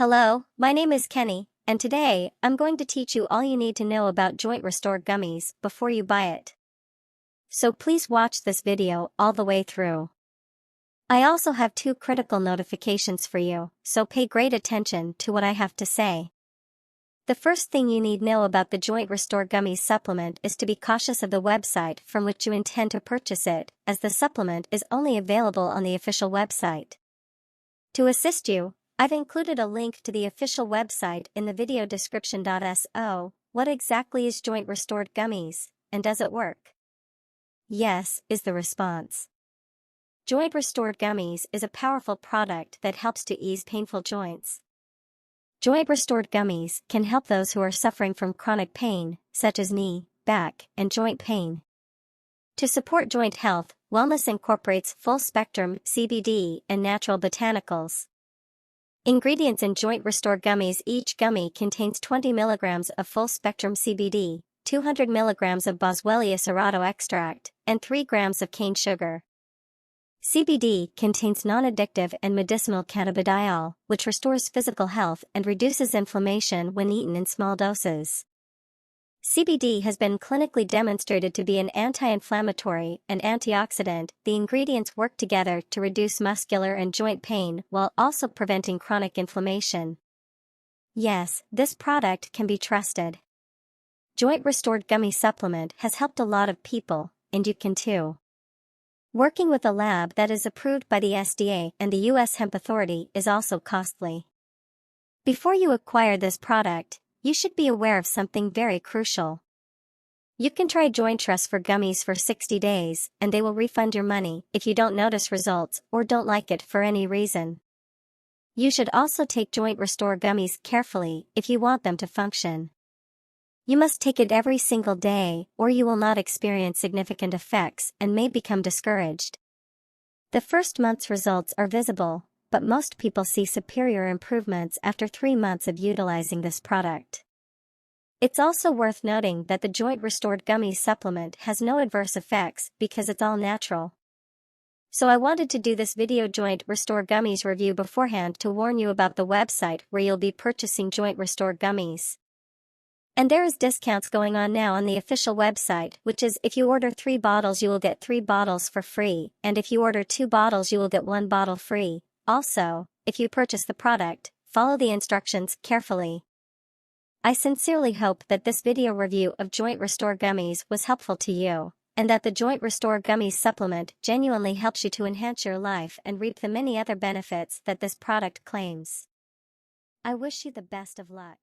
Hello, my name is Kenny, and today I'm going to teach you all you need to know about JointRestore Gummies before you buy it. So please watch this video all the way through. I also have two critical notifications for you, so pay great attention to what I have to say. The first thing you need to know about the JointRestore Gummies supplement is to be cautious of the website from which you intend to purchase it, as the supplement is only available on the official website. To assist you, I've included a link to the official website in the video description. So, what exactly is JointRestore Gummies, and does it work? Yes, is the response. JointRestore Gummies is a powerful product that helps to ease painful joints. JointRestore Gummies can help those who are suffering from chronic pain, such as knee, back, and joint pain. To support joint health, wellness incorporates full spectrum CBD and natural botanicals. Ingredients in JointRestore Gummies: each gummy contains 20 milligrams of full spectrum CBD, 200 milligrams of Boswellia serrato extract, and 3 grams of cane sugar. CBD contains non-addictive and medicinal cannabidiol, which restores physical health and reduces inflammation when eaten in small doses. CBD has been clinically demonstrated to be an anti-inflammatory and antioxidant. The ingredients work together to reduce muscular and joint pain while also preventing chronic inflammation. Yes, this product can be trusted. JointRestore Gummy Supplement has helped a lot of people, and you can too. Working with a lab that is approved by the FDA and the U.S. Hemp Authority is also costly. Before you acquire this product, you should be aware of something very crucial. You can try JointRestore Gummies for 60 days, and they will refund your money if you don't notice results or don't like it for any reason. You should also take JointRestore Gummies carefully if you want them to function. You must take it every single day, or you will not experience significant effects and may become discouraged. The first month's results are visible, but most people see superior improvements after 3 months of utilizing this product. It's also worth noting that the JointRestore Gummies supplement has no adverse effects because it's all natural. So I wanted to do this video JointRestore Gummies review beforehand to warn you about the website where you'll be purchasing JointRestore Gummies. And there is discounts going on now on the official website, which is if you order 3 bottles you will get 3 bottles for free, and if you order 2 bottles you will get 1 bottle free. Also, if you purchase the product, follow the instructions carefully. I sincerely hope that this video review of JointRestore Gummies was helpful to you, and that the JointRestore Gummies supplement genuinely helps you to enhance your life and reap the many other benefits that this product claims. I wish you the best of luck.